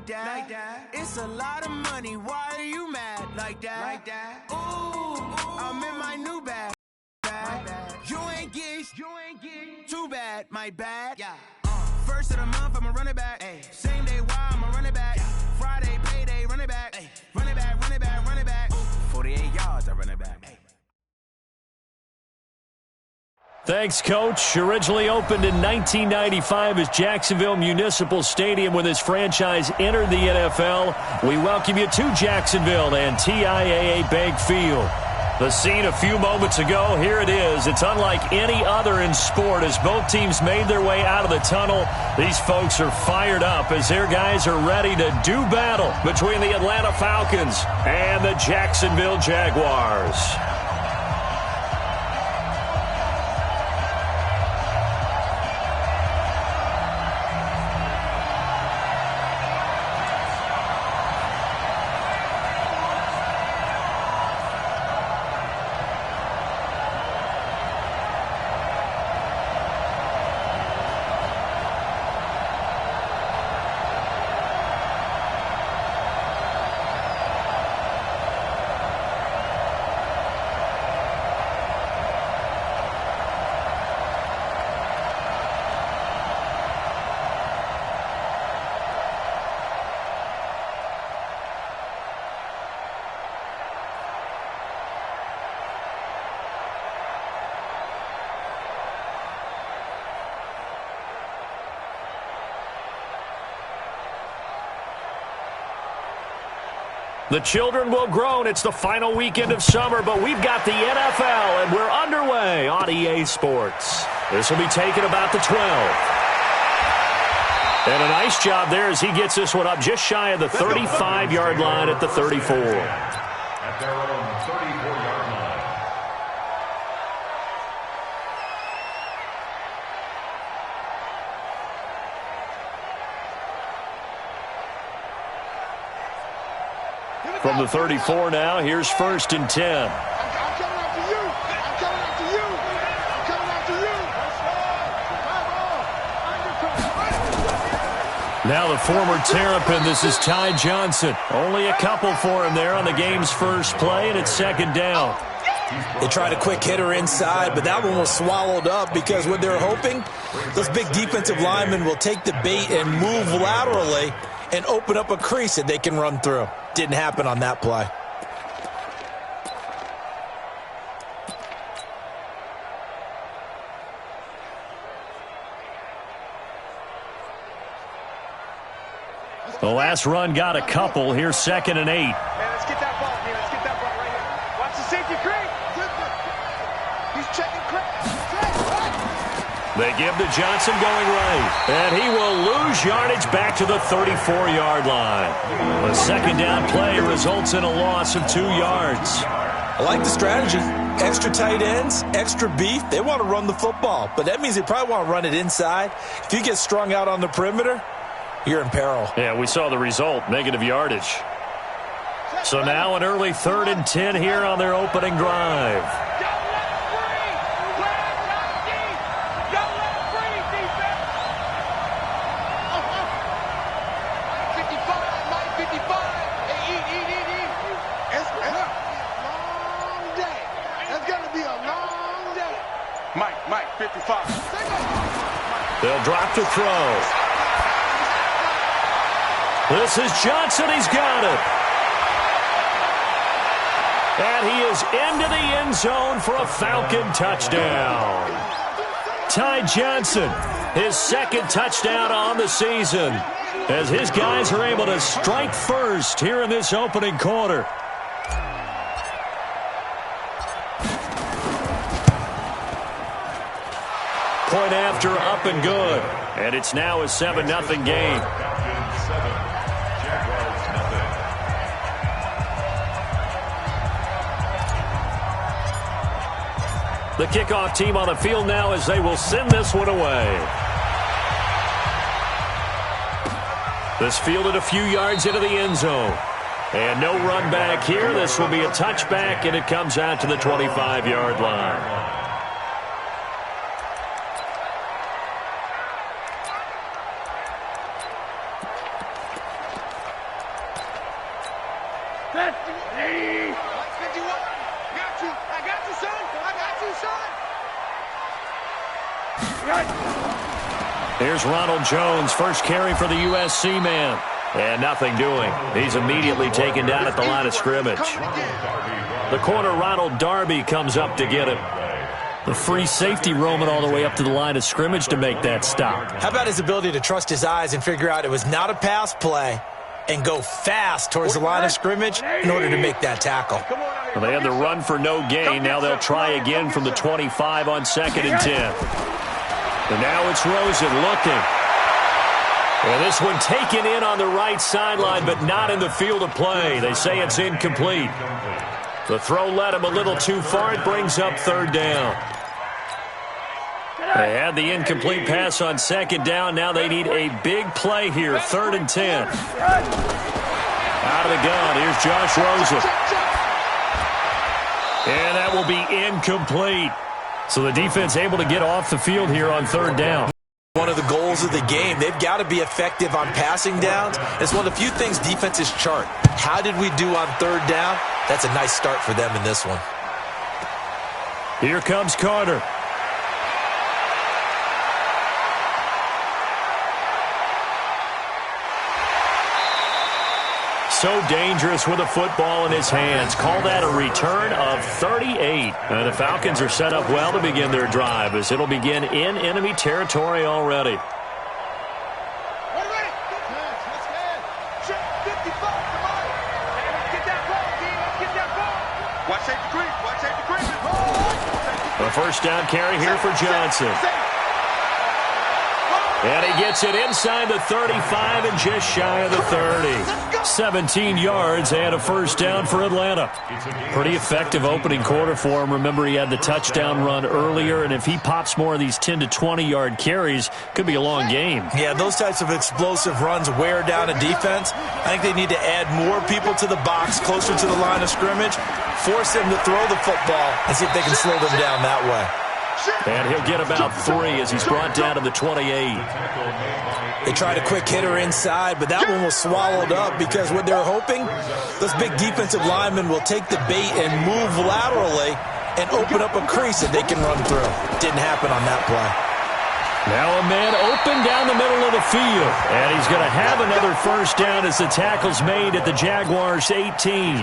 that. It's a lot of money. Why are you mad like that? Ooh, I'm in my new bag. You ain't get too bad, my bad. Yeah. First of the month, I'ma run it back. Ay. Same day, why I'ma run it back. Yeah. Friday, payday, run it back. Ay. Run it back, run it back, run it back. 48 yards, I run it back. Ay. Thanks, Coach. Originally opened in 1995 as Jacksonville Municipal Stadium when this franchise entered the NFL. We welcome you to Jacksonville and TIAA Bank Field. The scene a few moments ago, here it is. It's unlike any other in sport as both teams made their way out of the tunnel. These folks are fired up as their guys are ready to do battle between the Atlanta Falcons and the Jacksonville Jaguars. The children will groan. It's the final weekend of summer, but we've got the NFL, and we're underway on EA Sports. This will be taken about the 12. And a nice job there as he gets this one up just shy of the 35-yard line at the 34. At their own 34-yard line. From the 34 now, here's 1st and 10. I'm coming after you. I'm coming after you. I'm coming after you. Now the former Terrapin, this is Ty Johnson. Only a couple for him there on the game's first play, and it's 2nd down. They tried a quick hitter inside, but that one was swallowed up because what they're hoping, those big defensive linemen will take the bait and move laterally and open up a crease that they can run through. Didn't happen on that play. The last run got a couple. Here's 2nd and 8. Man, let's get that ball, man. Let's get that ball right here. Watch the safety creep. He's checking creep. They give to Johnson going right. And he will lose yardage back to the 34-yard line. The 2nd down play results in a loss of 2 yards. I like the strategy. Extra tight ends, extra beef. They want to run the football, but that means they probably want to run it inside. If you get strung out on the perimeter, you're in peril. Yeah, we saw the result, negative yardage. So now an early 3rd and 10 here on their opening drive. Mike, 55. They'll drop to throw. This is Johnson. He's got it. And he is into the end zone for a Falcon touchdown. Ty Johnson, his 2nd touchdown on the season, as his guys are able to strike first here in this opening quarter. Point after, up and good. And it's now a 7-0 game. The kickoff team on the field now as they will send this one away. This fielded a few yards into the end zone. And no run back here. This will be a touchback, and it comes out to the 25-yard line. 51. I got you, son. Here's Ronald Jones, first carry for the USC man. And nothing doing. He's immediately taken down at the line of scrimmage. The corner, Ronald Darby, comes up to get him. The free safety roaming all the way up to the line of scrimmage to make that stop. How about his ability to trust his eyes and figure out it was not a pass play and go fast towards the line of scrimmage in order to make that tackle? Well, they had the run for no gain. Now they'll try again from the 25 on 2nd and 10. And now it's Rosen looking. And this one taken in on the right sideline, but not in the field of play. They say it's incomplete. The throw led him a little too far. It brings up 3rd down. They had the incomplete pass on 2nd down. Now they need a big play here, 3rd and 10. Out of the gun, here's Josh Rosen. And that will be incomplete. So the defense able to get off the field here on 3rd down. One of the goals of the game, they've got to be effective on passing downs. It's one of the few things defenses chart. How did we do on 3rd down? That's a nice start for them in this one. Here comes Carter. So dangerous with a football in his hands. Call that a return of 38. The Falcons are set up well to begin their drive as it'll begin in enemy territory already. A first down carry here for Johnson. And he gets it inside the 35 and just shy of the 30. 17 yards and a first down for Atlanta. Pretty effective opening quarter for him. Remember, he had the touchdown run earlier, and if he pops more of these 10 to 20-yard carries, could be a long game. Yeah, those types of explosive runs wear down a defense. I think they need to add more people to the box, closer to the line of scrimmage, force them to throw the football, and see if they can slow them down that way. And he'll get about 3 as he's brought down to the 28. They tried a quick hitter inside, but that one was swallowed up because what they're hoping, those big defensive linemen will take the bait and move laterally and open up a crease that they can run through. Didn't happen on that play. Now a man open down the middle of the field. And he's going to have another first down as the tackle's made at the Jaguars' 18.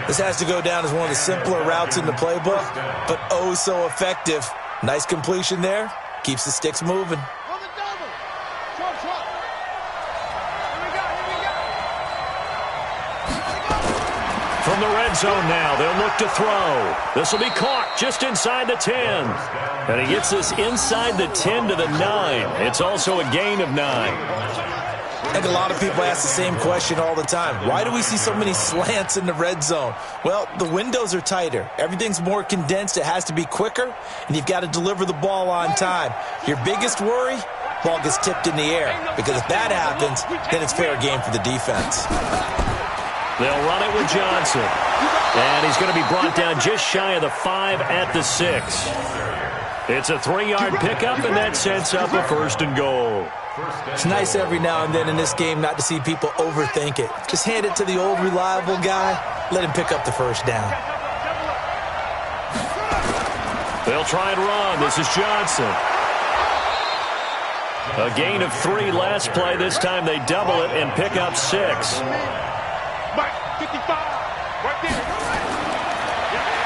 This has to go down as one of the simpler routes in the playbook, but oh so effective. Nice completion there. Keeps the sticks moving. From the red zone now, they'll look to throw. This will be caught just inside the 10. And he gets this inside the 10 to the 9. It's also a gain of 9. I think a lot of people ask the same question all the time. Why do we see so many slants in the red zone? Well, the windows are tighter. Everything's more condensed. It has to be quicker, and you've got to deliver the ball on time. Your biggest worry, ball gets tipped in the air, because if that happens, then it's fair game for the defense. They'll run it with Johnson, and he's going to be brought down just shy of the 5 at the 6. It's a 3-yard pickup, and that sets up a 1st and goal. It's nice every now and then in this game not to see people overthink it. Just hand it to the old reliable guy. Let him pick up the first down. They'll try and run. This is Johnson. A gain of 3 last play. This time they double it and pick up 6.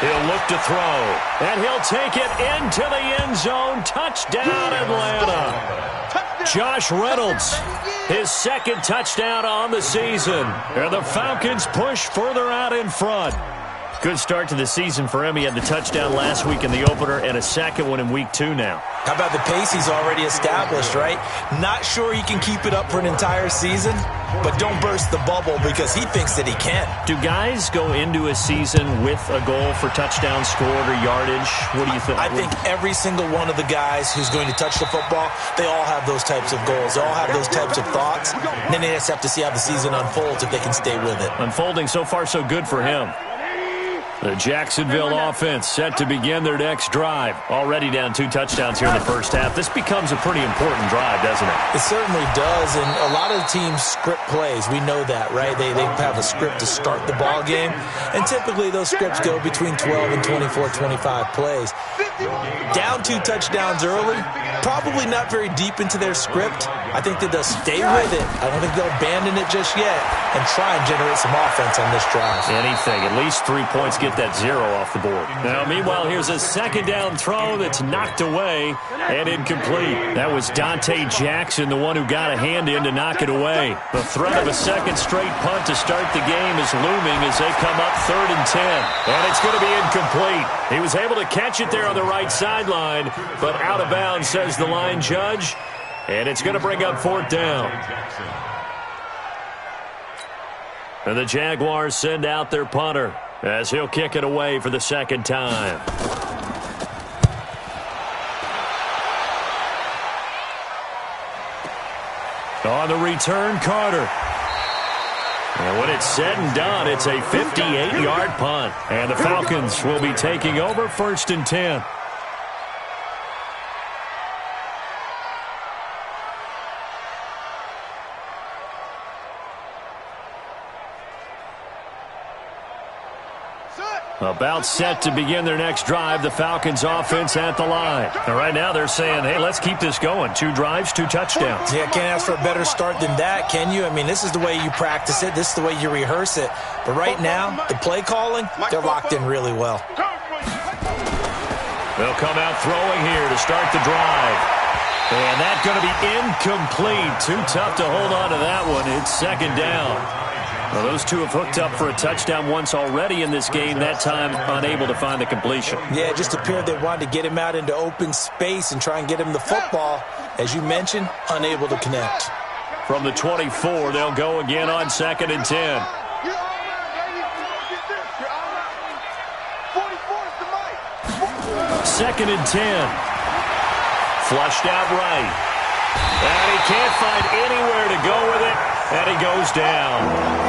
He'll look to throw, and he'll take it into the end zone. Touchdown, Atlanta. Josh Reynolds, his 2nd touchdown on the season. And the Falcons push further out in front. Good start to the season for him. He had the touchdown last week in the opener and a 2nd one in week 2 now. How about the pace he's already established, right? Not sure he can keep it up for an entire season, but don't burst the bubble because he thinks that he can. Do guys go into a season with a goal for touchdown scored or yardage? What do you think? I think every single one of the guys who's going to touch the football, they all have those types of goals. They all have those types of thoughts. And then they just have to see how the season unfolds if they can stay with it. Unfolding so far so good for him. The Jacksonville offense set to begin their next drive. Already down 2 touchdowns here in the first half. This becomes a pretty important drive, doesn't it? It certainly does, and a lot of teams script plays. We know that, right? They have a script to start the ball game, and typically those scripts go between 12 and 24, 25 plays. Down 2 touchdowns early, probably not very deep into their script. I think that they'll stay with it. I don't think they'll abandon it just yet and try and generate some offense on this drive. Anything. At least 3 points, get that 0 off the board. Now, meanwhile, here's a second down throw that's knocked away and incomplete. That was Dante Jackson, the one who got a hand in to knock it away. The threat of a second straight punt to start the game is looming as they come up 3rd and 10. And it's going to be incomplete. He was able to catch it there on the right sideline, but out of bounds, says the line judge. And it's going to bring up 4th down. And the Jaguars send out their punter as he'll kick it away for the second time. On the return, Carter. And when it's said and done, it's a 58-yard punt. And the Falcons will be taking over 1st and 10. About set to begin their next drive, the Falcons offense at the line. And right now they're saying, hey, let's keep this going. 2 drives, 2 touchdowns. Yeah, can't ask for a better start than that, can you? I mean, this is the way you practice it. This is the way you rehearse it. But right now, the play calling, they're locked in really well. They'll come out throwing here to start the drive. And that's going to be incomplete. Too tough to hold on to that one. It's 2nd down. Well, those two have hooked up for a touchdown once already in this game, that time unable to find the completion. Yeah, it just appeared they wanted to get him out into open space and try and get him the football. As you mentioned, unable to connect. From the 24, they'll go again on 2nd and 10. Second and 10. Flushed out right. And he can't find anywhere to go with it, and he goes down.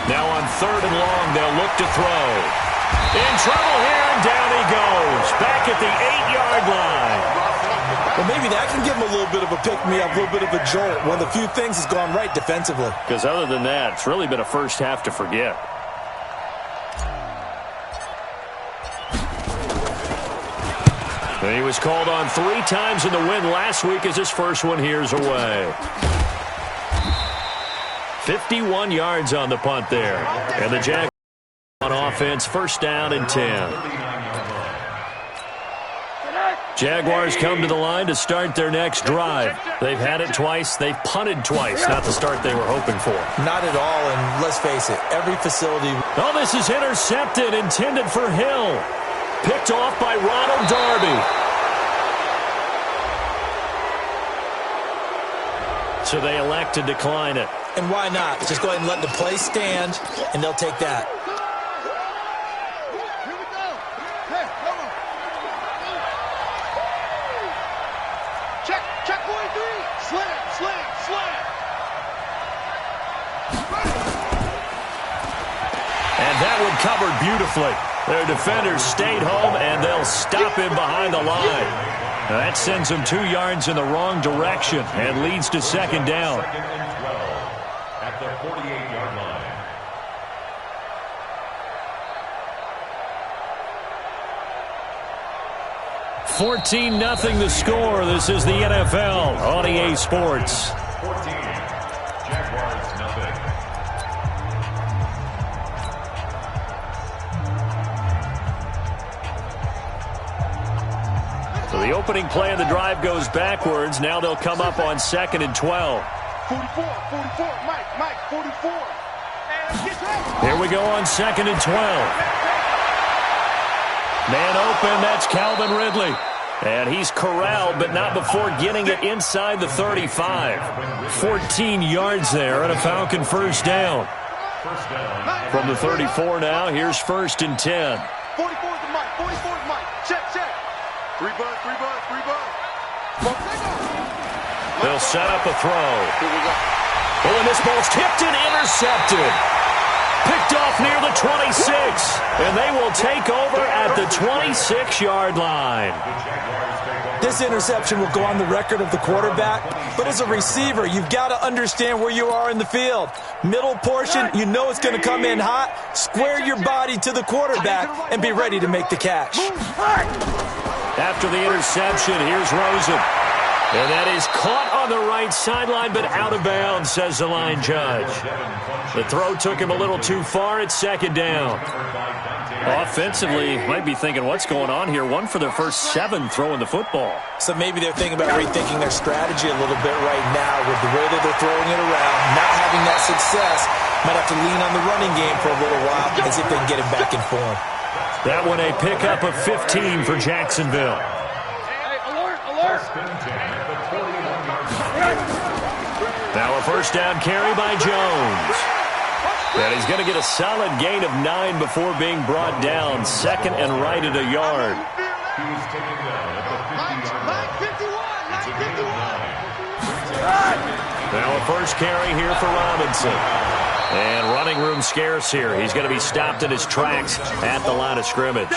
Now on 3rd and long, they'll look to throw. In trouble here, and down he goes. Back at the 8-yard line. Well, maybe that can give him a little bit of a pick-me-up, a little bit of a jolt. One of the few things has gone right defensively. Because other than that, it's really been a first half to forget. And he was called on 3 times in the win last week as his first one here's away. 51 yards on the punt there. And the Jaguars on offense, 1st down and 10. Jaguars come to the line to start their next drive. They've had it twice. They've punted twice. Not the start they were hoping for. Not at all, and let's face it, every facility... Oh, this is intercepted, intended for Hill. Picked off by Ronald Darby. So they elect to decline it. And why not? Just go ahead and let the play stand, and they'll take that. Here we go. Hey, come on. Check 43. Slant. And that one covered beautifully. Their defenders stayed home, and they'll stop him behind the line. Now that sends him 2 yards in the wrong direction and leads to 2nd down. 2nd and 12 at the 48-yard line. 14-0 the score. This is the NFL on EA Sports. 14. Jaguars nothing. So the opening play of the drive goes backwards. Now they'll come up on 2nd and 12. 44, Mike, 44. Here we go on 2nd and 12. Man open, that's Calvin Ridley. And he's corralled, but not before getting it inside the 35. 14 yards there and a Falcon 1st down. From the 34 now, here's 1st and 10. 44 to Mike, 44 to Mike. Check. Three bud. They'll set up a throw. Oh, and this ball's tipped and intercepted. Picked off near the 26. And they will take over at the 26-yard line. This interception will go on the record of the quarterback, but as a receiver, you've got to understand where you are in the field. Middle portion, you know it's going to come in hot. Square your body to the quarterback and be ready to make the catch. After the interception, here's Rosen. And that is caught on the right sideline, but out of bounds, says the line judge. The throw took him a little too far at second down. Offensively, might be thinking, what's going on here? One for their first 7 throwing the football. So maybe they're thinking about rethinking their strategy a little bit right now with the way that they're throwing it around, not having that success. Might have to lean on the running game for a little while and see if they can get him back in form. That one a pickup of 15 for Jacksonville. Now a first down carry by Jones. And he's going to get a solid gain of 9 before being brought down. Second and right at a yard. He was taken down at the 50-yard line. Now a first carry here for Robinson. And running room scarce here. He's going to be stopped in his tracks at the line of scrimmage.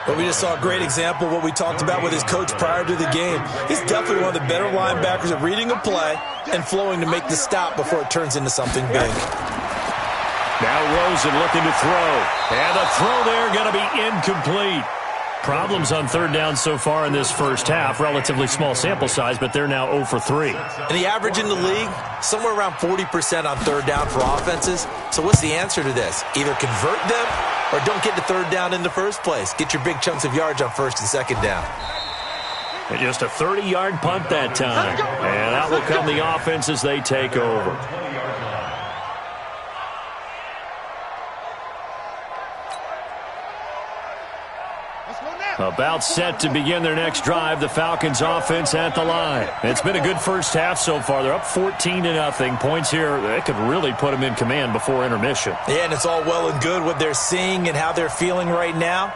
But we just saw a great example of what we talked about with his coach prior to the game. He's definitely one of the better linebackers at reading a play and flowing to make the stop before it turns into something big. Now Rosen looking to throw. And the throw there going to be incomplete. Problems on third down so far in this first half. Relatively small sample size, but they're now 0 for 3. And the average in the league, somewhere around 40% on third down for offenses. So what's the answer to this? Either convert them or don't get to third down in the first place. Get your big chunks of yards on first and second down. And just a 30-yard punt that time. And out will come the offense as they take over. About set to begin their next drive, the Falcons offense at the line. It's been a good first half so far. They're up 14-0. Points here, that could really put them in command before intermission. Yeah, and it's all well and good what they're seeing and how they're feeling right now.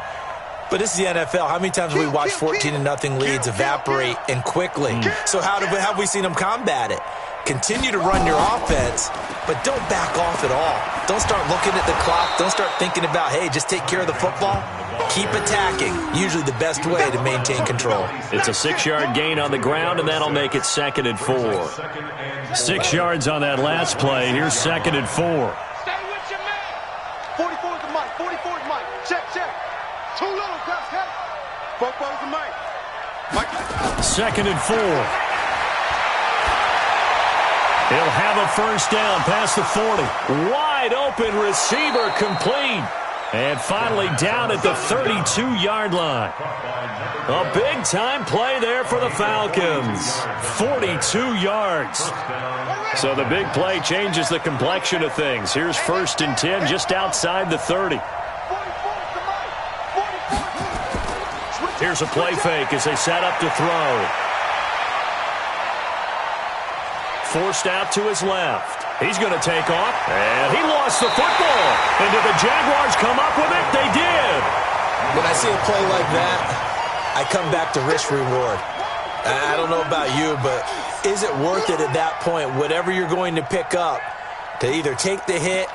But this is the NFL. How many times have we watched 14-0 leads evaporate and quickly? So how have we seen them combat it? Continue to run your offense, but don't back off at all. Don't start looking at the clock. Don't start thinking about, hey, just take care of the football. Keep attacking. Usually the best way to maintain control. It's a 6-yard gain on the ground, and that'll make it 2nd and 4. 6 yards on that last play. Here's 2nd and 4. Stay with your man. 44 is the mic. 44 is mic. Check. Too little, Gus. 44 is the mic. 2nd and 4. He'll have a first down past the 40. Wide open receiver complete. And finally down at the 32-yard line. A big-time play there for the Falcons. 42 yards. So the big play changes the complexion of things. Here's 1st and 10 just outside the 30. Here's a play fake as they set up to throw. Forced out to his left. He's going to take off, and he lost the football. And did the Jaguars come up with it? They did. When I see a play like that, I come back to risk-reward. I don't know about you, but is it worth it at that point, whatever you're going to pick up, to either take the hit,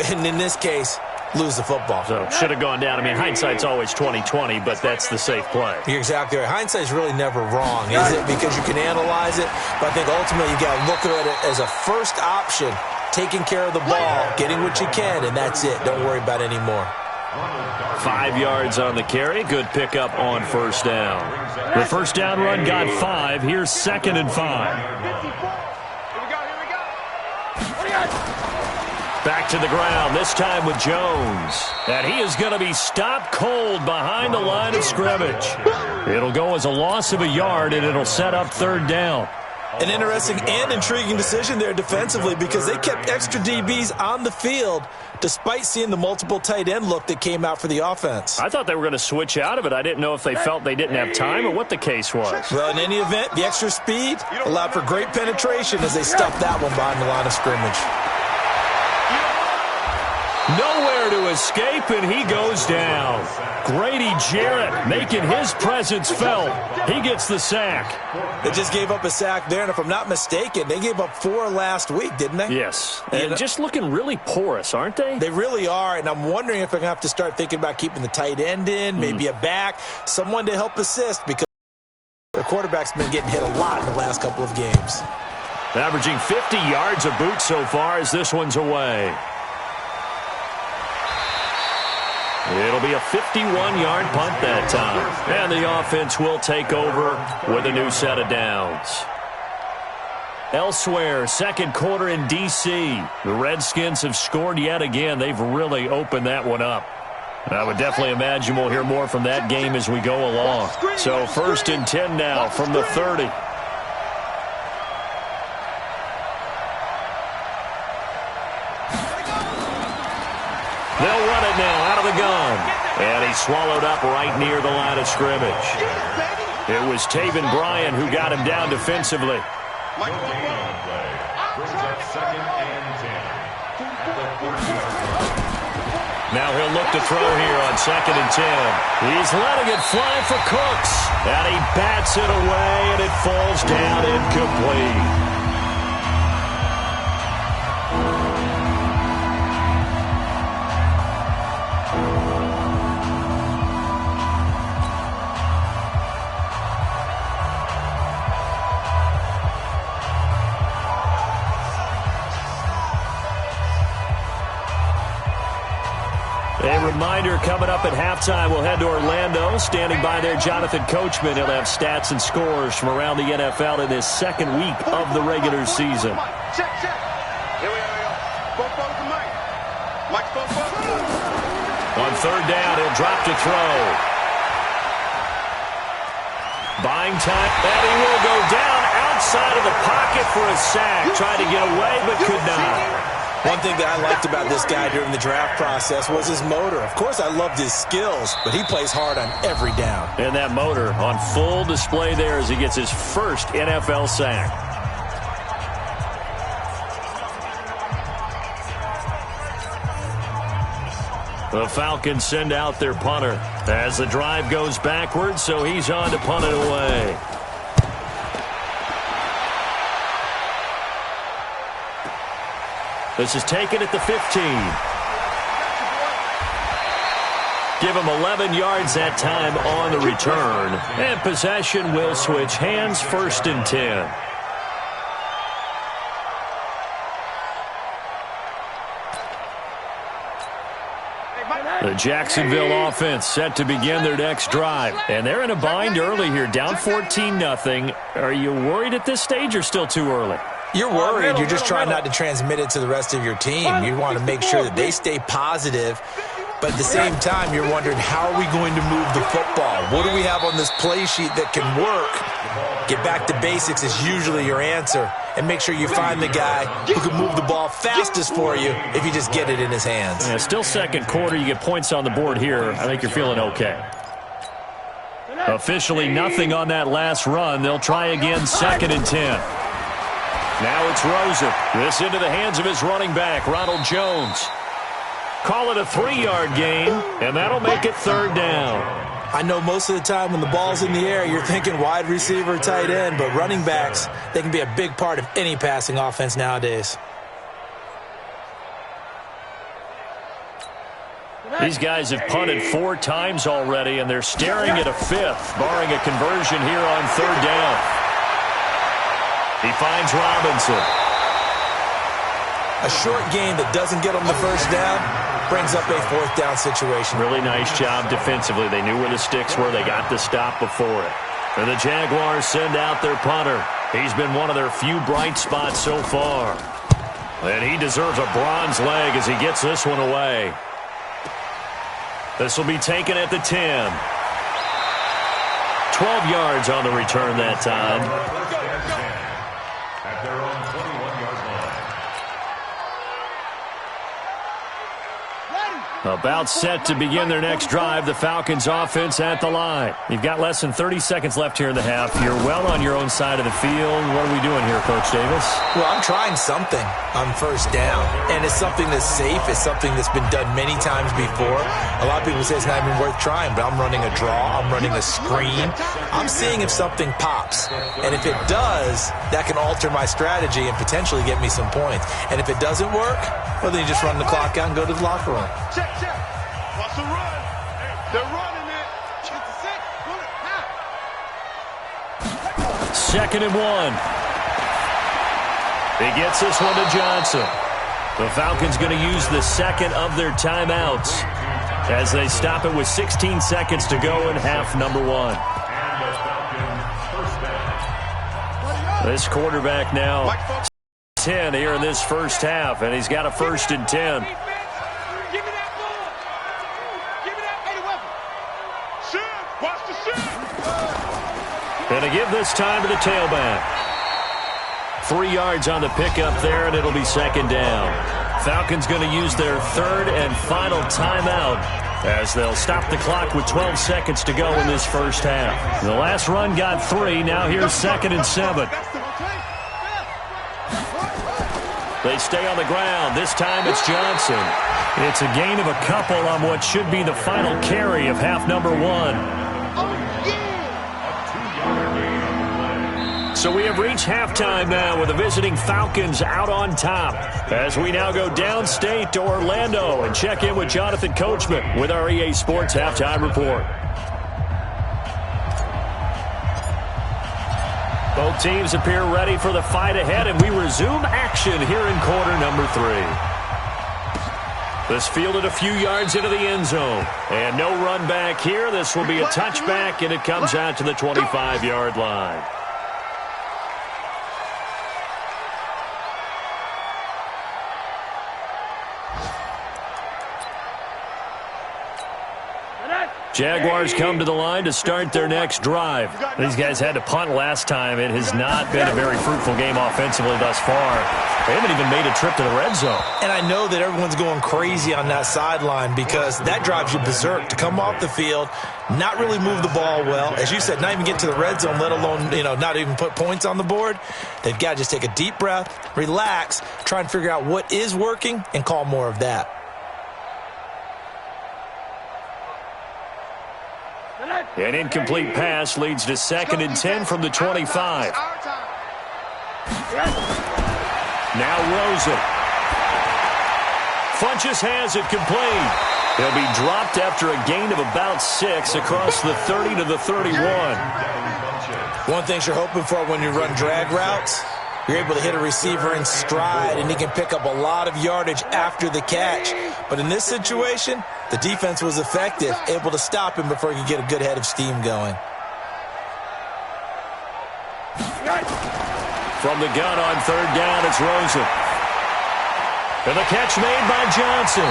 and in this case, lose the football? So should have gone down. I mean, hindsight's always 20/20, but that's the safe play. You're exactly right. Hindsight's really never wrong, is it? Because you can analyze it, but I think ultimately you got to look at it as a first option, taking care of the ball, getting what you can, and that's it. Don't worry about any more. 5 yards on the carry. Good pickup on first down. The first down run got 5. Here's 2nd and 5. Here we go. What do you got? Back to the ground, this time with Jones. And he is going to be stopped cold behind the line of scrimmage. It'll go as a loss of a yard, and it'll set up 3rd down. An interesting and intriguing decision there defensively because they kept extra DBs on the field despite seeing the multiple tight end look that came out for the offense. I thought they were going to switch out of it. I didn't know if they felt they didn't have time or what the case was. Well, in any event, the extra speed allowed for great penetration as they stuffed that one behind the line of scrimmage. Nowhere to escape, and he goes down. Grady Jarrett making his presence felt. He gets the sack. They just gave up a sack there, and if I'm not mistaken, they gave up 4 last week, didn't they? Yes, and just looking really porous, aren't they? They really are, and I'm wondering if they're going to have to start thinking about keeping the tight end in, maybe a back, someone to help assist, because their quarterback's been getting hit a lot in the last couple of games. Averaging 50 yards a boot so far as this one's away. It'll be a 51-yard punt that time. And the offense will take over with a new set of downs. Elsewhere, second quarter in D.C. The Redskins have scored yet again. They've really opened that one up. I would definitely imagine we'll hear more from that game as we go along. So 1st and 10 now from the 30. They'll run it now out of the gun. And he's swallowed up right near the line of scrimmage. It was Taven Bryan who got him down defensively. Now he'll look to throw here on 2nd and 10. He's letting it fly for Cooks. And he bats it away, and it falls down incomplete. A reminder, coming up at halftime, we'll head to Orlando. Standing by there, Jonathan Coachman. He'll have stats and scores from around the NFL in his second week of the regular season. Check, check. Here we go. Both to Mike. Mike's both. On 3rd down, he'll drop to throw. Buying time, and he will go down outside of the pocket for a sack. Tried to get away, but could not. One thing that I liked about this guy during the draft process was his motor. Of course, I loved his skills, but he plays hard on every down. And that motor on full display there as he gets his first NFL sack. The Falcons send out their punter as the drive goes backwards, so he's on to punt it away. This is taken at the 15. Give him 11 yards that time on the return. And possession will switch hands, 1st and 10. The Jacksonville offense set to begin their next drive. And they're in a bind early here, down 14-0. Are you worried at this stage or still too early? You're worried. You're just trying not to transmit it to the rest of your team. You want to make sure that they stay positive. But at the same time, you're wondering, how are we going to move the football? What do we have on this play sheet that can work? Get back to basics is usually your answer. And make sure you find the guy who can move the ball fastest for you if you just get it in his hands. Yeah, still second quarter. You get points on the board here. I think you're feeling okay. Officially nothing on that last run. They'll try again, 2nd and 10. Now it's Rosen. This into the hands of his running back, Ronald Jones. Call it a 3-yard gain, and that'll make it 3rd down. I know most of the time when the ball's in the air, you're thinking wide receiver, tight end, but running backs, they can be a big part of any passing offense nowadays. These guys have punted 4 times already, and they're staring at a 5th, barring a conversion here on 3rd down. He finds Robinson. A short gain that doesn't get him the 1st down brings up a 4th down situation. Really nice job defensively. They knew where the sticks were. They got the stop before it. And the Jaguars send out their punter. He's been one of their few bright spots so far. And he deserves a bronze leg as he gets this one away. This will be taken at the 10. 12 yards on the return that time. At their own 21-yard About set to begin their next drive, the Falcons offense at the line. You've got less than 30 seconds left here in the half. You're well on your own side of the field. What are we doing here, Coach Davis? Well, I'm trying something on first down, and it's something that's safe. It's something that's been done many times before. A lot of people say it's not even worth trying, but I'm running a draw. I'm running a screen. I'm seeing if something pops, and if it does, that can alter my strategy and potentially get me some points. And if it doesn't work, well, then you just run the clock out and go to the locker room. Check. Watch the run. They're running it. Get the six. Pull it. Now. 2nd and 1. He gets this one to Johnson. The Falcons going to use the second of their timeouts as they stop it with 16 seconds to go in half number 1. This quarterback now 10 here in this first half, and he's got a 1st and 10. Going to give this time to the tailback. 3 yards on the pickup there, and it'll be 2nd down. Falcons going to use their 3rd and final timeout as they'll stop the clock with 12 seconds to go in this first half. The last run got 3. Now here's 2nd and 7. They stay on the ground. This time it's Johnson. It's a gain of a couple on what should be the final carry of half number 1. So we have reached halftime now with the visiting Falcons out on top as we now go downstate to Orlando and check in with Jonathan Coachman with our EA Sports Halftime Report. Both teams appear ready for the fight ahead, and we resume action here in quarter number 3. This fielded a few yards into the end zone. And no run back here. This will be a touchback, and it comes out to the 25-yard line. Jaguars come to the line to start their next drive. These guys had to punt last time. It has not been a very fruitful game offensively thus far. They haven't even made a trip to the red zone. And I know that everyone's going crazy on that sideline because that drives you berserk to come off the field, not really move the ball well. As you said, not even get to the red zone, let alone, not even put points on the board. They've got to just take a deep breath, relax, try and figure out what is working, and call more of that. An incomplete pass leads to 2nd and 10 from the 25. Now Rosen. Funches has it complete. He'll be dropped after a gain of about 6 across the 30 to the 31. One thing you're hoping for when you run drag routes, you're able to hit a receiver in stride, and he can pick up a lot of yardage after the catch. But in this situation, the defense was effective, able to stop him before he could get a good head of steam going. From the gun on 3rd down, it's Rosen. And the catch made by Johnson.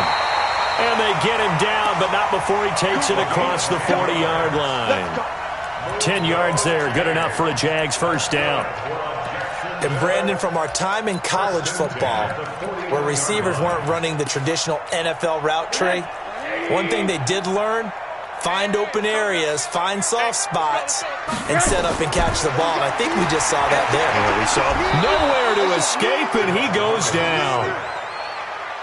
And they get him down, but not before he takes it across the 40-yard line. 10 yards there, good enough for a Jags 1st down. And Brandon, from our time in college football, where receivers weren't running the traditional NFL route tree, one thing they did learn, find open areas, find soft spots, and set up and catch the ball. And I think we just saw that there. Yeah, we saw nowhere to escape, and he goes down.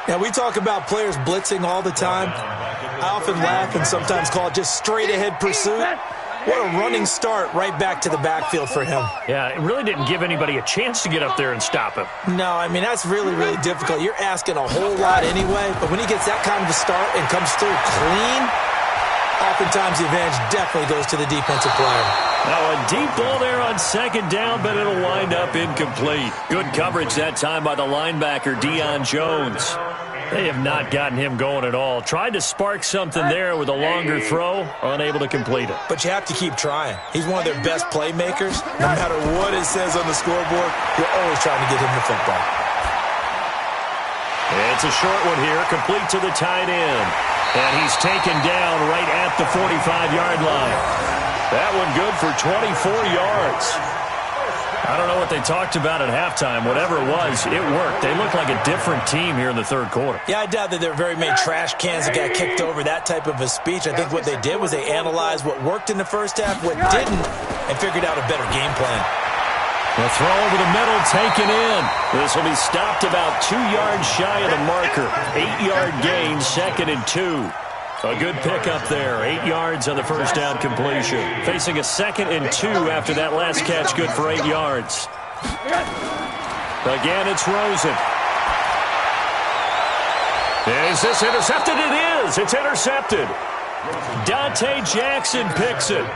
Now, we talk about players blitzing all the time. I often laugh and sometimes call it just straight-ahead pursuit. What a running start right back to the backfield for him. Yeah, it really didn't give anybody a chance to get up there and stop him. No, I mean, that's really, really difficult. You're asking a whole lot anyway, but when he gets that kind of a start and comes through clean, oftentimes the advantage definitely goes to the defensive player. Now a deep ball there on 2nd down, but it'll wind up incomplete. Good coverage that time by the linebacker, Deion Jones. They have not gotten him going at all. Tried to spark something there with a longer throw, unable to complete it. But you have to keep trying. He's one of their best playmakers. No matter what it says on the scoreboard, you're always trying to get him the football. It's a short one here, complete to the tight end. And he's taken down right at the 45-yard line. That one good for 24 yards. I don't know what they talked about at halftime. Whatever it was, it worked. They looked like a different team here in the third quarter. Yeah, I doubt that there were very many trash cans that got kicked over, that type of a speech. I think what they did was they analyzed what worked in the first half, what didn't, and figured out a better game plan. The throw over the middle taken in. This will be stopped about 2 yards shy of the marker. 8-yard gain, 2nd and 2. A good pickup there. 8 yards on the first down completion. Facing a 2nd and 2 after that last catch, good for 8 yards. Again, it's Rosen. Is this intercepted? It is. It's intercepted. Dante Jackson picks it.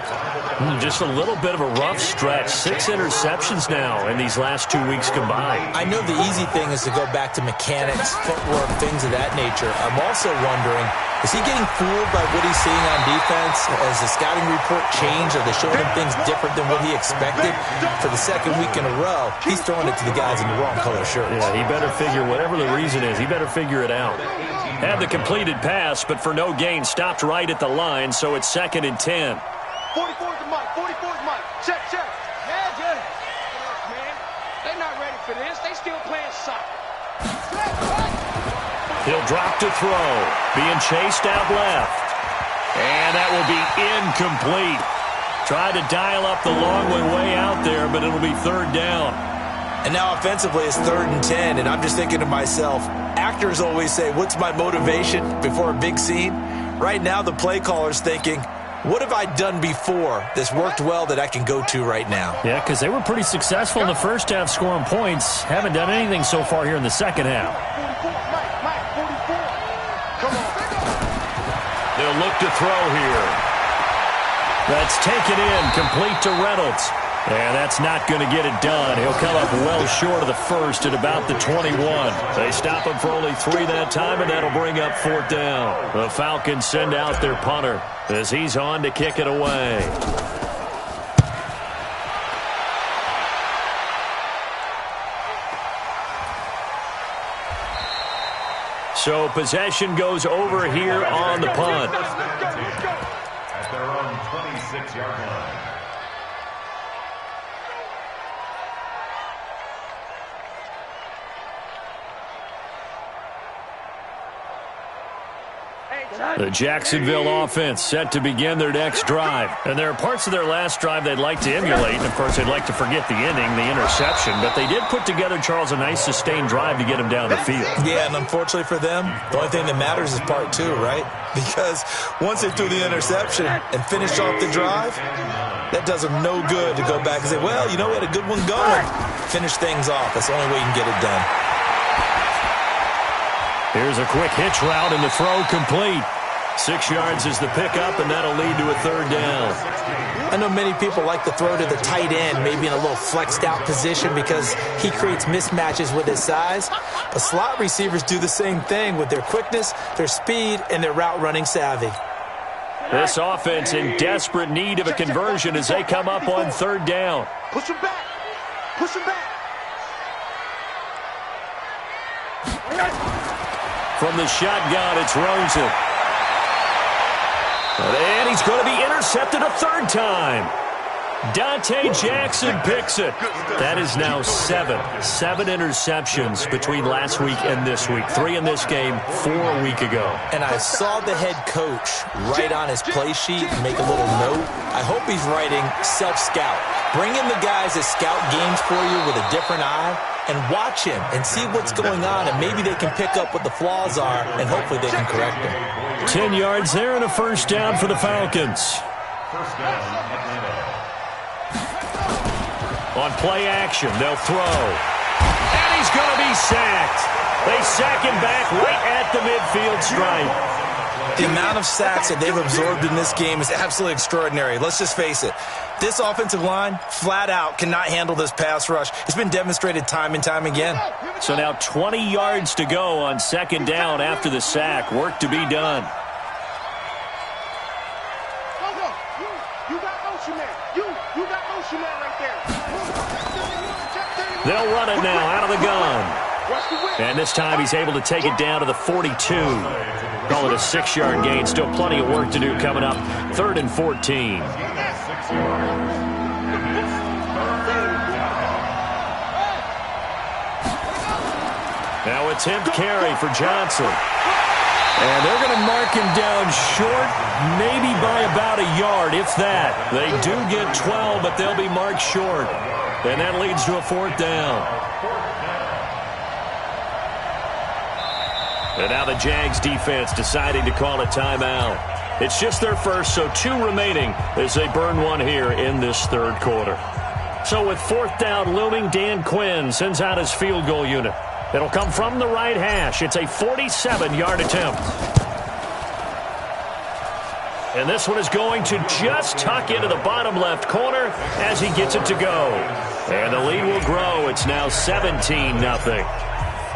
Just a little bit of a rough stretch. 6 interceptions now in these last 2 weeks combined. I know the easy thing is to go back to mechanics, footwork, things of that nature. I'm also wondering, is he getting fooled by what he's seeing on defense? Has the scouting report changed? Are they showing him things different than what he expected? For the second week in a row, he's throwing it to the guys in the wrong color shirts. Yeah, he better figure, whatever the reason is, he better figure it out. Had the completed pass, but for no gain, stopped right at the line, so it's 2nd and 10. 44's the mic. 44's mic. Check, check. Yeah, good. Man, they're not ready for this. They still playing soccer. He'll drop to throw. Being chased out left. And that will be incomplete. Tried to dial up the long way out there, but it'll be 3rd down. And now offensively it's 3rd and 10, and I'm just thinking to myself, actors always say, what's my motivation before a big scene? Right now the play caller's thinking, what have I done before that's worked well that I can go to right now? Yeah, because they were pretty successful in the first half scoring points. Haven't done anything so far here in the second half. 44, Mike, 44. Come on. They'll look to throw here. That's taken in, complete to Reynolds. And that's not going to get it done. He'll come up well short of the first at about the 21. They stop him for only 3 that time, and that'll bring up 4th down. The Falcons send out their punter as he's on to kick it away. So possession goes over here on the punt. At their own 26-yard line. The Jacksonville offense set to begin their next drive. And there are parts of their last drive they'd like to emulate. And, of course, they'd like to forget the inning, the interception. But they did put together, Charles, a nice sustained drive to get him down the field. Yeah, and unfortunately for them, the only thing that matters is part 2, right? Because once they threw the interception and finished off the drive, that does them no good to go back and say, well, you know, we had a good one going. Finish things off. That's the only way you can get it done. Here's a quick hitch route, and the throw complete. 6 yards is the pickup, and that'll lead to a 3rd down. I know many people like to throw to the tight end, maybe in a little flexed out position because he creates mismatches with his size. But slot receivers do the same thing with their quickness, their speed, and their route running savvy. This offense in desperate need of a conversion as they come up on 3rd down. Push him back. Push him back. From the shotgun, it's Rosen. And he's going to be intercepted a 3rd time. Dante Jackson picks it. That is now 7 interceptions between last week and this week. 3 in this game, 4 a week ago. And I saw the head coach write on his play sheet and make a little note. I hope he's writing self-scout. Bring in the guys that scout games for you with a different eye and watch him and see what's going on, and maybe they can pick up what the flaws are, and hopefully they can correct them. 10 yards there and a 1st down for the Falcons. 1st down, Atlanta. On play action, they'll throw. And he's going to be sacked. They sack him back right at the midfield stripe. The amount of sacks that they've absorbed in this game is absolutely extraordinary. Let's just face it. This offensive line, flat out, cannot handle this pass rush. It's been demonstrated time and time again. So now 20 yards to go on 2nd down after the sack. Work to be done. You got motion man. You got motion man right there. They'll run it now out of the gun. And this time he's able to take it down to the 42. Call it a 6-yard gain. Still plenty of work to do coming up. 3rd and 14. attempt carry for Johnson. And they're going to mark him down short, maybe by about a yard, if that. They do get 12, but they'll be marked short. And that leads to a 4th down. And now the Jags defense deciding to call a timeout. It's just their first, so 2 remaining as they burn one here in this 3rd quarter. So with 4th down looming, Dan Quinn sends out his field goal unit. It'll come from the right hash. It's a 47-yard attempt. And this one is going to just tuck into the bottom left corner as he gets it to go. And the lead will grow. It's now 17-0.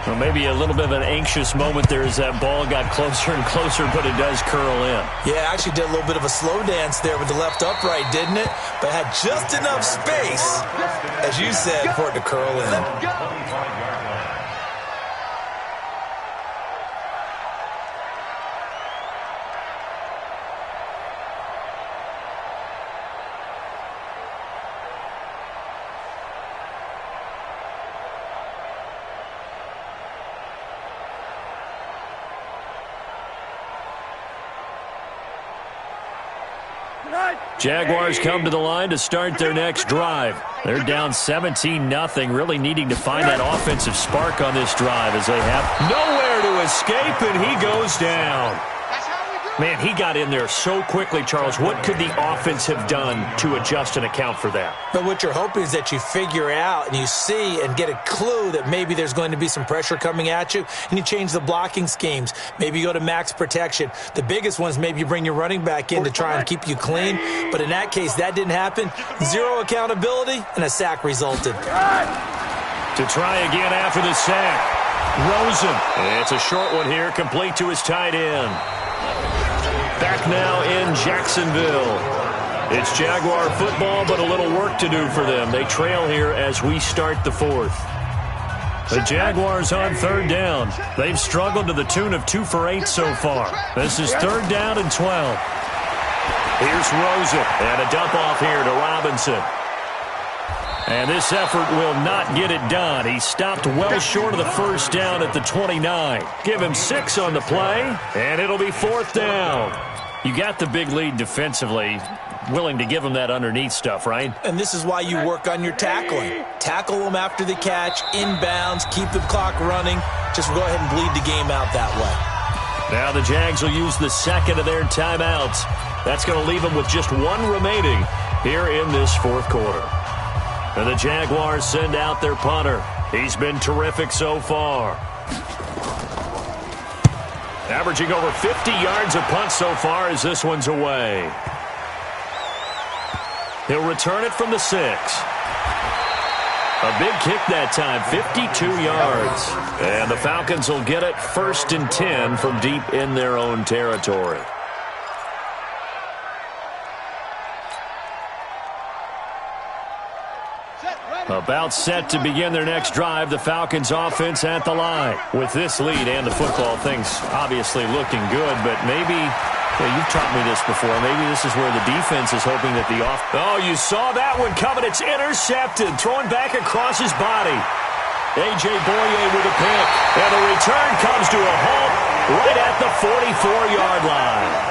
Well, maybe a little bit of an anxious moment there as that ball got closer and closer, but it does curl in. Yeah, actually did a little bit of a slow dance there with the left upright, didn't it? But had just enough space, as you said, for it to curl in. Jaguars come to the line to start their next drive. They're down 17-0, really needing to find that offensive spark on this drive as they have nowhere to escape, and he goes down. Man, he got in there so quickly, Charles. What could the offense have done to adjust and account for that? But what you're hoping is that you figure out and you see and get a clue that maybe there's going to be some pressure coming at you, and you change the blocking schemes. Maybe you go to max protection. The biggest one is maybe you bring your running back in to try and keep you clean. But in that case, that didn't happen. 0 accountability, and a sack resulted. To try again after the sack. Rosen. It's a short one here, complete to his tight end. Back now in Jacksonville. It's Jaguar football, but a little work to do for them. They trail here as we start the 4th. The Jaguars on 3rd down. They've struggled to the tune of 2 for 8 so far. This is 3rd down and 12. Here's Rosen, and a dump off here to Robinson. And this effort will not get it done. He stopped well short of the 1st down at the 29. Give him 6 on the play, and it'll be 4th down. You got the big lead defensively, willing to give him that underneath stuff, right? And this is why you work on your tackling. Tackle them after the catch, inbounds, keep the clock running. Just go ahead and bleed the game out that way. Now the Jags will use the 2nd of their timeouts. That's going to leave them with just 1 remaining here in this 4th quarter. And the Jaguars send out their punter. He's been terrific so far. Averaging over 50 yards a punt so far as this one's away. He'll return it from the 6. A big kick that time, 52 yards. And the Falcons will get it 1st and 10 from deep in their own territory. About set to begin their next drive, the Falcons offense at the line. With this lead and the football, things obviously looking good, but maybe, you've taught me this before, maybe this is where the defense is hoping that the Oh, you saw that one coming. It's intercepted, thrown back across his body. A.J. Boye with a pick, and the return comes to a halt right at the 44-yard line.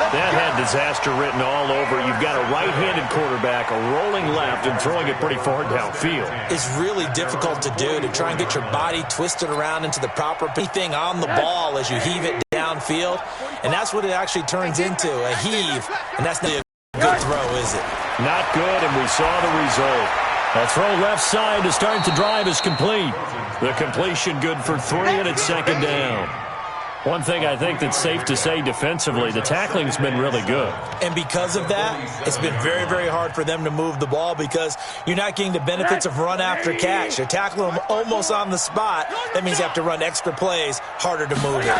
That had disaster written all over. You've got a right-handed quarterback rolling left and throwing it pretty far downfield. It's really difficult to do, to try and get your body twisted around into the proper thing on the ball as you heave it downfield. And that's what it actually turns into, a heave. And that's not a good throw, is it? Not good, and we saw the result. A throw left side to start the drive is complete. The completion good for 3, and it's 2nd down. One thing I think that's safe to say defensively, the tackling's been really good. And because of that, it's been very, very hard for them to move the ball because you're not getting the benefits of run after catch. You're tackling them almost on the spot. That means you have to run extra plays, harder to move it.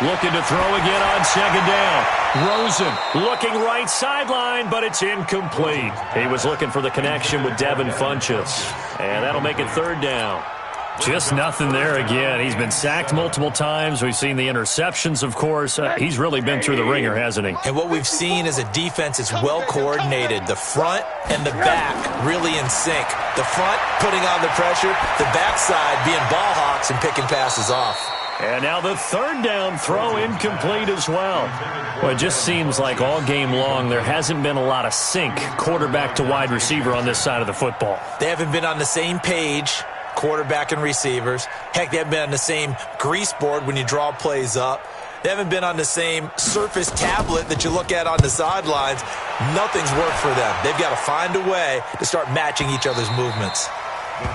Looking to throw again on 2nd down. Rosen looking right sideline, but it's incomplete. He was looking for the connection with Devin Funchess. And that'll make it 3rd down. Just nothing there again. He's been sacked multiple times. We've seen the interceptions, of course. He's really been through the ringer, hasn't he? And what we've seen is a defense that's well coordinated. The front and the back really in sync. The front putting on the pressure, the backside being ball hawks and picking passes off. And now the third down throw incomplete as well. Well, it just seems like all game long there hasn't been a lot of sync quarterback to wide receiver on this side of the football. They haven't been on the same page, quarterback and receivers. Heck, they haven't been on the same grease board when you draw plays up. They haven't been on the same surface tablet that you look at on the sidelines. Nothing's worked for them. They've got to find a way to start matching each other's movements.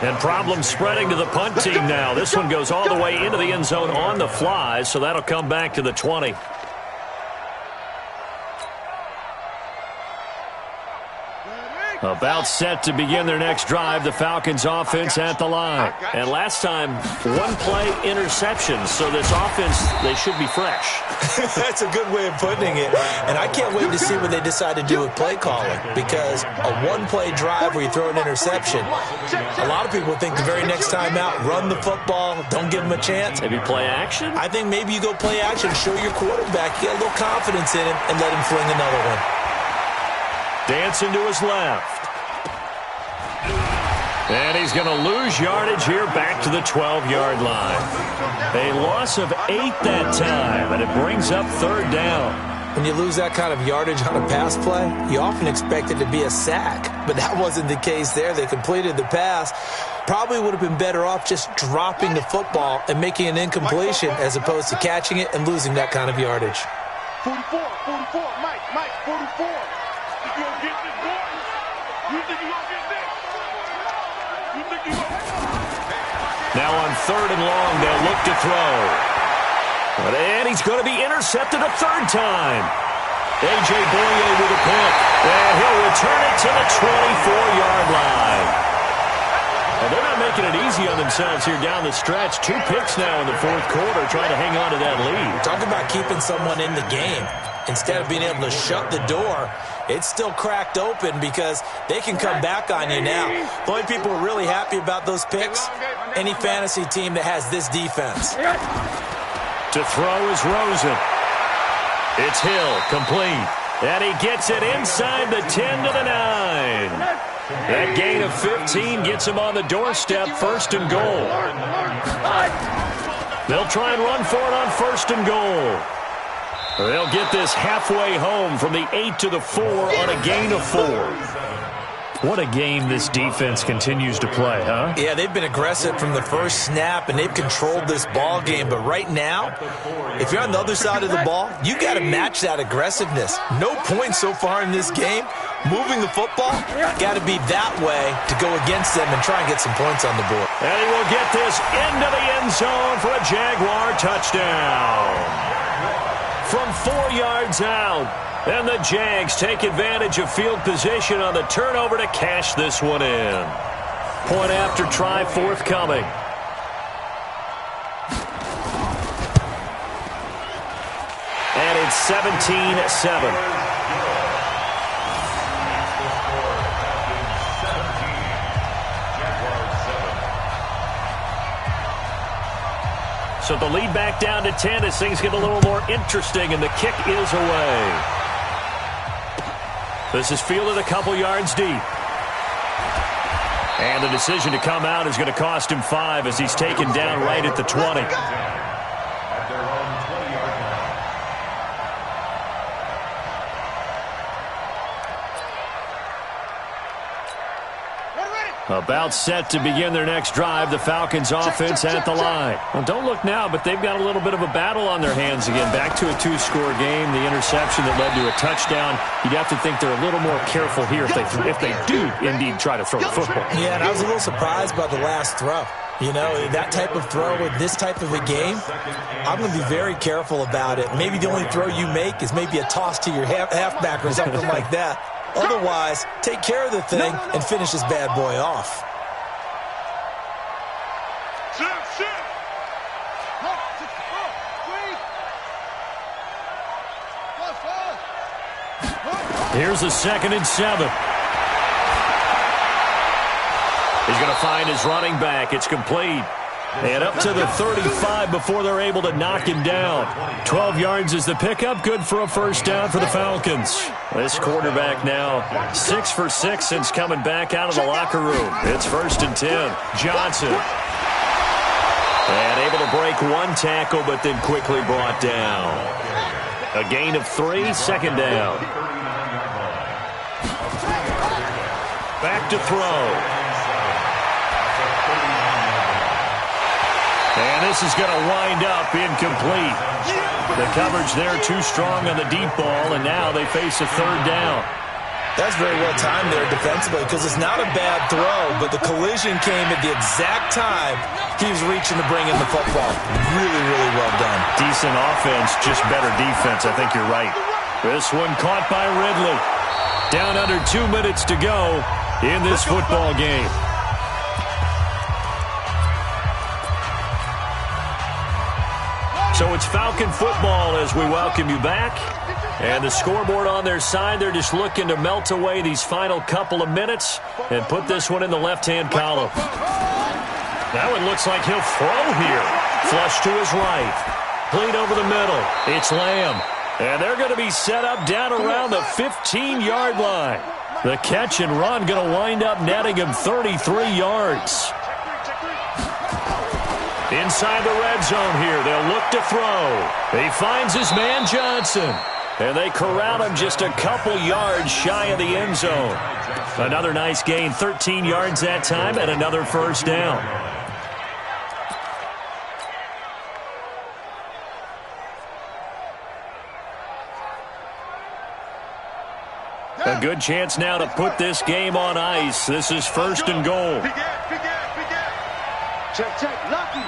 And problems spreading to the punt team now. This one goes all the way into the end zone on the fly, so that'll come back to the 20. About set to begin their next drive, the Falcons offense at the line. And last time, one-play interception, so this offense, they should be fresh. That's a good way of putting it. And I can't wait to see what they decide to do with play calling, because a one-play drive where you throw an interception, a lot of people think the very next time out, run the football, don't give them a chance. Maybe play action? I think maybe you go play action, show your quarterback, get a little confidence in him, and let him fling another one. Dancing to his left. And he's going to lose yardage here back to the 12-yard line. A loss of 8 that time, and it brings up third down. When you lose that kind of yardage on a pass play, you often expect it to be a sack. But that wasn't the case there. They completed the pass. Probably would have been better off just dropping the football and making an incompletion as opposed to catching it and losing that kind of yardage. 44, Mike, 44. You gonna get this, boy? You think you gonna get this? You think you gonna... Now on third and long, they'll look to throw. And he's going to be intercepted a third time. A.J. Boye with a pick. And he'll return it to the 24-yard line. Well, they're not making it easy on themselves here down the stretch. 2 picks now in the fourth quarter, trying to hang on to that lead. Talk about keeping someone in the game. Instead of being able to shut the door, it's still cracked open because they can come back on you now. The only people who are really happy about those picks, any fantasy team that has this defense. To throw is Rosen. It's Hill, complete. And he gets it inside the 10 to the 9. That gain of 15 gets him on the doorstep, first and goal. They'll try and run for it on first and goal. They'll get this halfway home from the 8 to the 4 on a gain of 4. What a game this defense continues to play, huh? Yeah, they've been aggressive from the first snap, and they've controlled this ball game. But right now, if you're on the other side of the ball, you got to match that aggressiveness. No points so far in this game. Moving the football, got to be that way to go against them and try and get some points on the board. And he will get this into the end zone for a Jaguar touchdown. From 4 yards out, and the Jags take advantage of field position on the turnover to cash this one in. Point after try forthcoming. And it's 17-7. So the lead back down to 10 as things get a little more interesting, and the kick is away. This is fielded a couple yards deep. And the decision to come out is going to cost him 5 as he's taken down right at the 20. About set to begin their next drive, the Falcons offense at the line. Well, don't look now, but they've got a little bit of a battle on their hands again. Back to a 2-score game, the interception that led to a touchdown. You'd have to think they're a little more careful here if they do indeed try to throw the football. Yeah, and I was a little surprised by the last throw. You know, that type of throw with this type of a game, I'm going to be very careful about it. Maybe the only throw you make is maybe a toss to your halfback or something like that. Otherwise, take care of the thing and finish this bad boy off. Here's a 2nd and 7. He's going to find his running back. It's complete. And up to the 35 before they're able to knock him down. 12 yards is the pickup. Good for a first down for the Falcons. This quarterback now 6 for 6 since coming back out of the locker room. It's 1st and 10. Johnson. And able to break one tackle, but then quickly brought down. A gain of 3, 2nd down. Back to throw. And this is going to wind up incomplete. The coverage there too strong on the deep ball, and now they face a 3rd down. That's very well timed there defensively because it's not a bad throw, but the collision came at the exact time he was reaching to bring in the football. Really, really well done. Decent offense, just better defense. I think you're right. This one caught by Ridley. Down under 2 minutes to go in this football game. So it's Falcon football as we welcome you back. And the scoreboard on their side, they're just looking to melt away these final couple of minutes and put this one in the left-hand column. That one looks like he'll throw here. Flush to his right. Clean over the middle. It's Lamb. And they're going to be set up down around the 15-yard line. The catch and run going to wind up netting him 33 yards. Inside the red zone here, they'll look to throw. He finds his man Johnson. And they corral him just a couple yards shy of the end zone. Another nice gain, 13 yards that time, and another first down. A good chance now to put this game on ice. This is 1st and goal. Check, check. Lucky.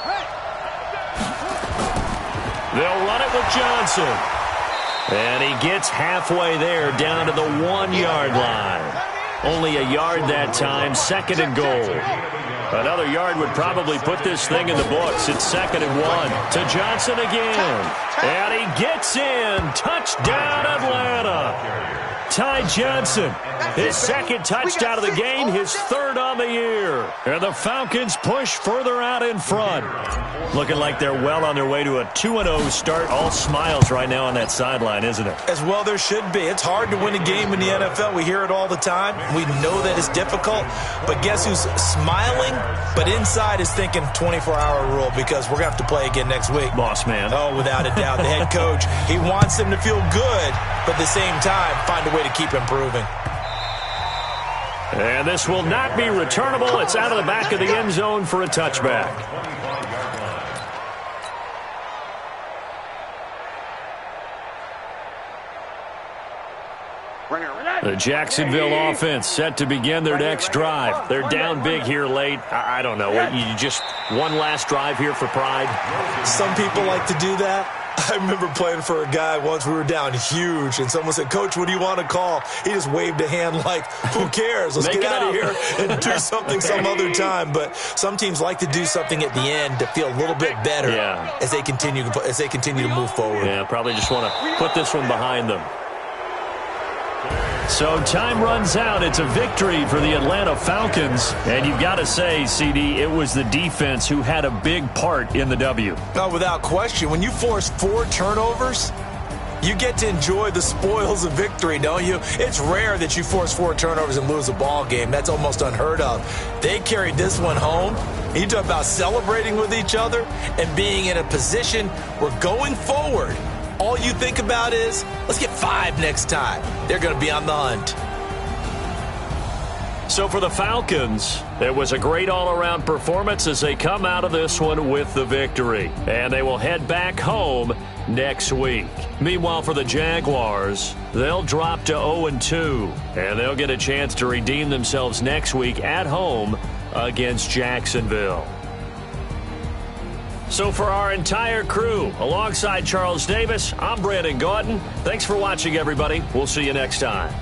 Hey. They'll run it with Johnson. And he gets halfway there down to the 1-yard line. Only a yard that time, 2nd and goal. Another yard would probably put this thing in the books. It's 2nd and 1 to Johnson again. And he gets in. Touchdown, Atlanta. Ty Johnson, his 2nd touchdown of the game, his 3rd on the year. And the Falcons push further out in front. Looking like they're well on their way to a 2-0 start. All smiles right now on that sideline, isn't it? As well there should be. It's hard to win a game in the NFL. We hear it all the time. We know that it's difficult. But guess who's smiling? But inside is thinking 24-hour rule because we're going to have to play again next week. Boss man. Oh, without a doubt. The head coach, he wants them to feel good, but at the same time, find a way to keep improving. And this will not be returnable. It's out of the back of the end zone for a touchback. The Jacksonville offense set to begin their next drive. They're down big here late. I don't know. You just one last drive here for pride? Some people like to do that. I remember playing for a guy once. We were down huge, and someone said, "Coach, what do you want to call?" He just waved a hand like, who cares? Let's get out of here and do something some other time. But some teams like to do something at the end to feel a little bit better as they continue to move forward. Yeah, probably just want to put this one behind them. So time runs out. It's a victory for the Atlanta Falcons. And you've got to say, CD, it was the defense who had a big part in the W. No, without question. When you force 4 turnovers, you get to enjoy the spoils of victory, don't you? It's rare that you force 4 turnovers and lose a ball game. That's almost unheard of. They carried this one home. You talk about celebrating with each other and being in a position where going forward, all you think about is, let's get 5 next time. They're going to be on the hunt. So for the Falcons, it was a great all-around performance as they come out of this one with the victory. And they will head back home next week. Meanwhile, for the Jaguars, they'll drop to 0-2. And they'll get a chance to redeem themselves next week at home against Jacksonville. So for our entire crew, alongside Charles Davis, I'm Brandon Gaudin. Thanks for watching, everybody. We'll see you next time.